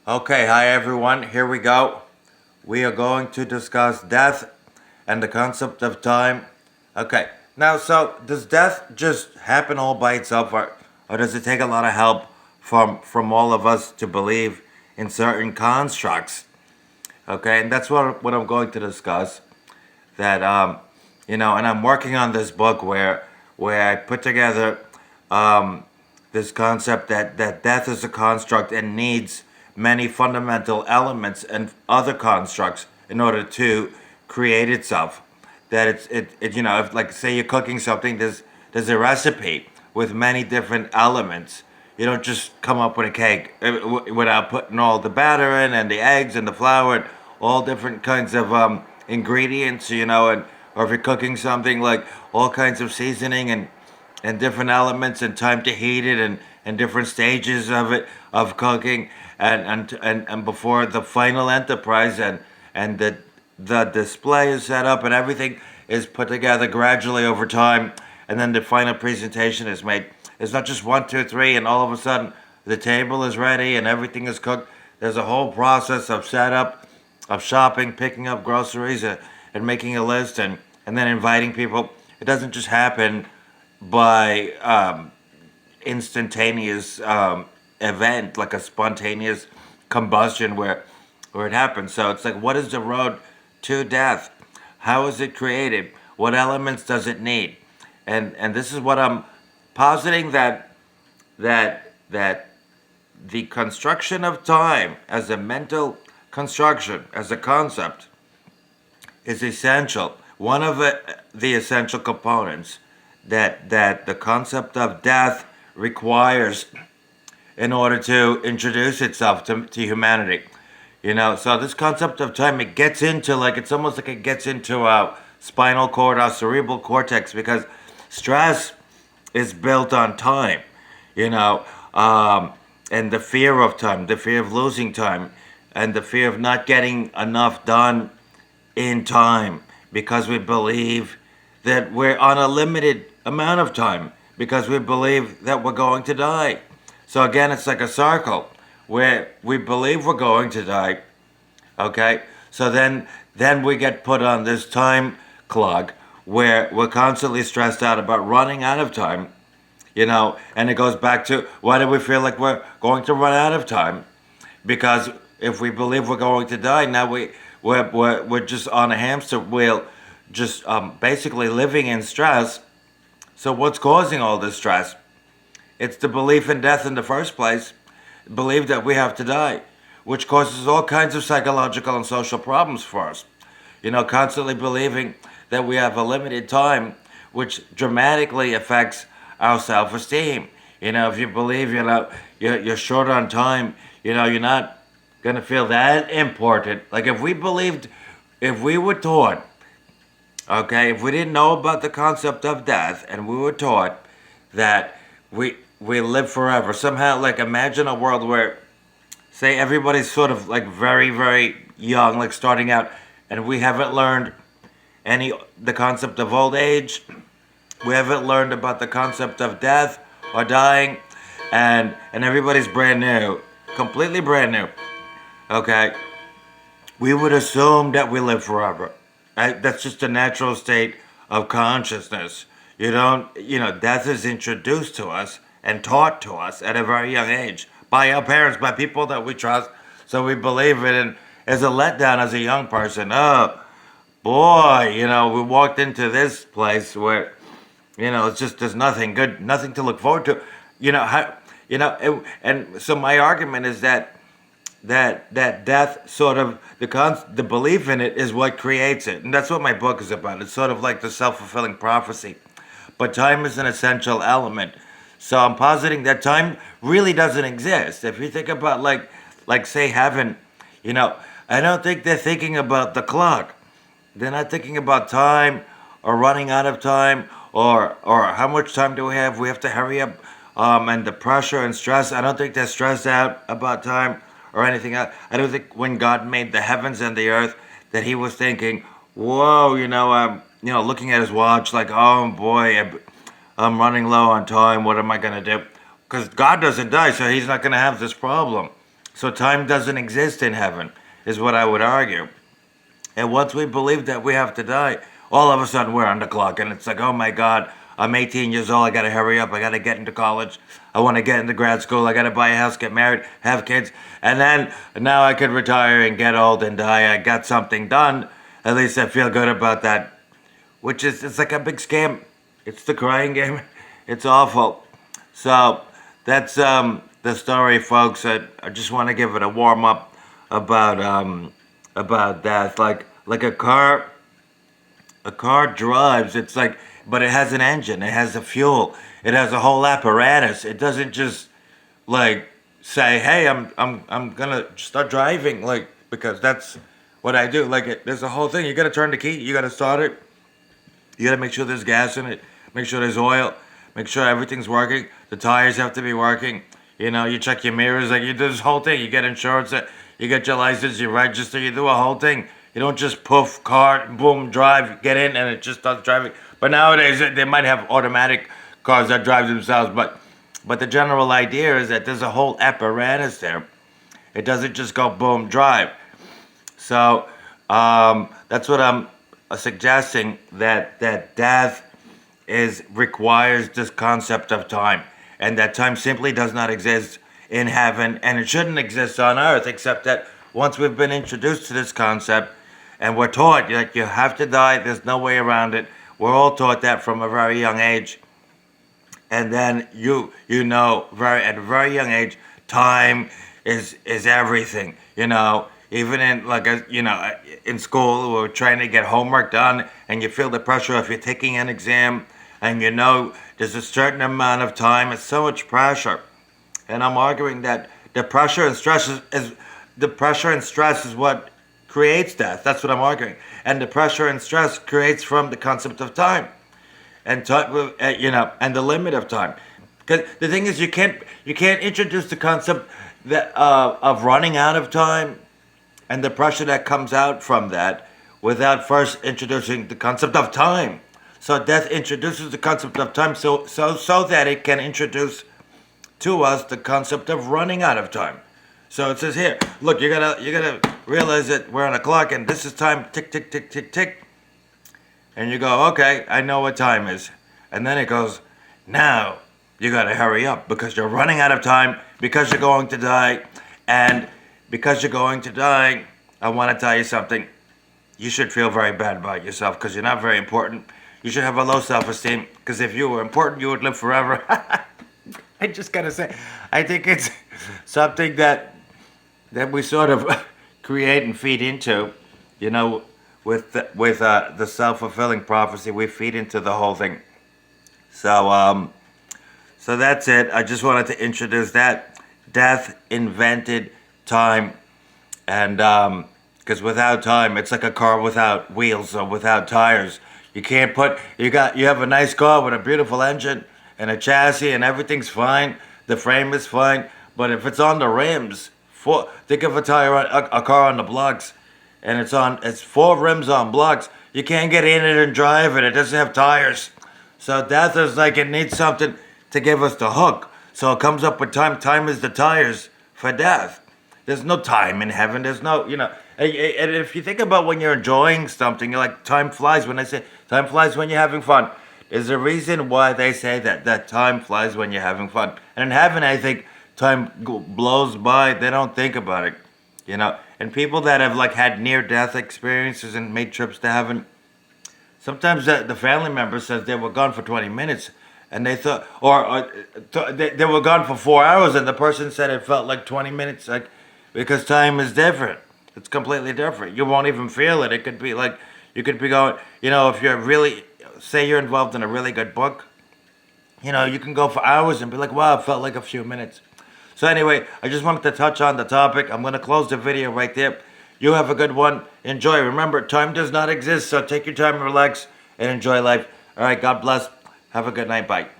Okay, hi everyone. Here we go. We are going to discuss death and the concept of time. Okay, now, so does death just happen all by itself, or does it take a lot of help from all of us to believe in certain constructs? Okay, and that's what I'm going to discuss. That and I'm working on this book where I put together this concept that death is a construct and needs many fundamental elements and other constructs in order to create itself. That if like say you're cooking something, there's a recipe with many different elements. You don't just come up with a cake without putting all the batter in and the eggs and the flour and all different kinds of ingredients, and or if you're cooking something, like all kinds of seasoning and different elements and time to heat it and different stages of it of cooking and before the final enterprise and the display is set up and everything is put together gradually over time, and then the final presentation is made. It's not just one, two, three, and all of a sudden the table is ready and everything is cooked. There's a whole process of setup, of shopping, picking up groceries, and making a list, and then inviting people. It doesn't just happen by instantaneous event, like a spontaneous combustion where it happens. So it's like, what is the road to death? How is it created? What elements does it need? And this is what I'm positing, that the construction of time as a mental construction, as a concept, is essential. One of the essential components that the concept of death requires in order to introduce itself to humanity. So this concept of time, it gets into, like, it's almost like it gets into our spinal cord, our cerebral cortex, because stress is built on time, you know, and the fear of time, the fear of losing time, and the fear of not getting enough done in time because we believe that we're on a limited amount of time because we believe that we're going to die. So again, it's like a circle where we believe we're going to die. Okay, so then we get put on this time clock where we're constantly stressed out about running out of time. And it goes back to, why do we feel like we're going to run out of time? Because if we believe we're going to die, now we're just on a hamster wheel, just basically living in stress. So what's causing all this stress? It's the belief in death in the first place, believe that we have to die, which causes all kinds of psychological and social problems for us. Constantly believing that we have a limited time, which dramatically affects our self-esteem. If you believe you're short on time, you're not gonna feel that important. Like if we were taught, okay, if we didn't know about the concept of death and we were taught that we live forever, somehow, like, imagine a world where, say, everybody's sort of like very, very young, like starting out, and we haven't learned the concept of old age. We haven't learned about the concept of death or dying, and everybody's brand new, completely brand new. Okay, we would assume that we live forever. That's just a natural state of consciousness. Death is introduced to us and taught to us at a very young age by our parents, by people that we trust. So we believe it, and as a letdown as a young person, oh boy, we walked into this place where, it's just, there's nothing good, nothing to look forward to. And so my argument is that death, sort of the belief in it, is what creates it, and that's what my book is about. It's sort of like the self-fulfilling prophecy, but time is an essential element. So I'm positing that time really doesn't exist. If you think about, like say heaven, I don't think they're thinking about the clock. They're not thinking about time or running out of time or how much time do we have. We have to hurry up, and the pressure and stress. I don't think they're stressed out about time or anything else. I don't think when God made the heavens and the earth that he was thinking, whoa, looking at his watch like, oh boy, I'm running low on time. What am I going to do? Because God doesn't die, so he's not going to have this problem. So time doesn't exist in heaven, is what I would argue. And once we believe that we have to die, all of a sudden we're on the clock. And it's like, oh my God, I'm 18 years old. I got to hurry up. I got to get into college. I want to get into grad school. I got to buy a house, get married, have kids. And then now I could retire and get old and die. I got something done. At least I feel good about that. Which is, it's like a big scam. It's the crying game. It's awful. So that's the story, folks. I just want to give it a warm up about that. Like a car drives. It's like, but it has an engine. It has a fuel. It has a whole apparatus. It doesn't just like say, "Hey, I'm gonna start driving," like, because that's what I do. Like, there's a whole thing. You gotta turn the key. You gotta start it. You gotta make sure there's gas in it. Make sure there's oil. Make sure everything's working. The tires have to be working. You know, you check your mirrors. Like, you do this whole thing. You get insurance. You get your license. You register. You do a whole thing. You don't just poof, car, boom, drive, get in, and it just starts driving. But nowadays, they might have automatic cars that drive themselves. But the general idea is that there's a whole apparatus there. It doesn't just go boom, drive. So that's what I'm suggesting, that death requires this concept of time, and that time simply does not exist in heaven, and it shouldn't exist on earth, except that once we've been introduced to this concept and we're taught that you have to die, there's no way around it. We're all taught that from a very young age. And then at a very young age, time is everything. Even in in school, we're trying to get homework done, and you feel the pressure if you're taking an exam, and there's a certain amount of time. It's so much pressure, and I'm arguing that the pressure and stress is what creates death. That's what I'm arguing, and the pressure and stress creates from the concept of time. And and the limit of time, because the thing is, you can't introduce the concept of running out of time and the pressure that comes out from that without first introducing the concept of time. So death introduces the concept of time, so that it can introduce to us the concept of running out of time. So it says here, look, you gotta realize that we're on a clock and this is time, tick tick tick tick tick. And you go, okay, I know what time is. And then it goes, now you got to hurry up because you're running out of time, because you're going to die. And because you're going to die, I want to tell you something. You should feel very bad about yourself because you're not very important. You should have a low self-esteem, because if you were important, you would live forever. I just got to say, I think it's something that we sort of create and feed into, with the self-fulfilling prophecy. We feed into the whole thing. So that's it. I just wanted to introduce that. Death invented time, and because without time, it's like a car without wheels or without tires. You can't you have a nice car with a beautiful engine and a chassis and everything's fine. The frame is fine, but if it's on the rims, think of a car on the blocks, and it's 4 rims on blocks. You can't get in it and drive it. It doesn't have tires. So death is like, it needs something to give us the hook. So it comes up with time. Time is the tires for death. There's no time in heaven. There's no, and if you think about when you're enjoying something, you're like, time flies. When they say time flies when you're having fun, there's a reason why they say that time flies when you're having fun. And in heaven, I think time blows by. They don't think about it, And people that have had near-death experiences and made trips to heaven, sometimes the family member says they were gone for 20 minutes, and they thought, they were gone for 4 hours, and the person said it felt like 20 minutes, because time is different. It's completely different. You won't even feel it. It could be like, you could be going, if you're really, say you're involved in a really good book, you can go for hours and be like, wow, it felt like a few minutes. So anyway, I just wanted to touch on the topic. I'm going to close the video right there. You have a good one. Enjoy. Remember, time does not exist, so take your time, relax, and enjoy life. All right, God bless. Have a good night. Bye.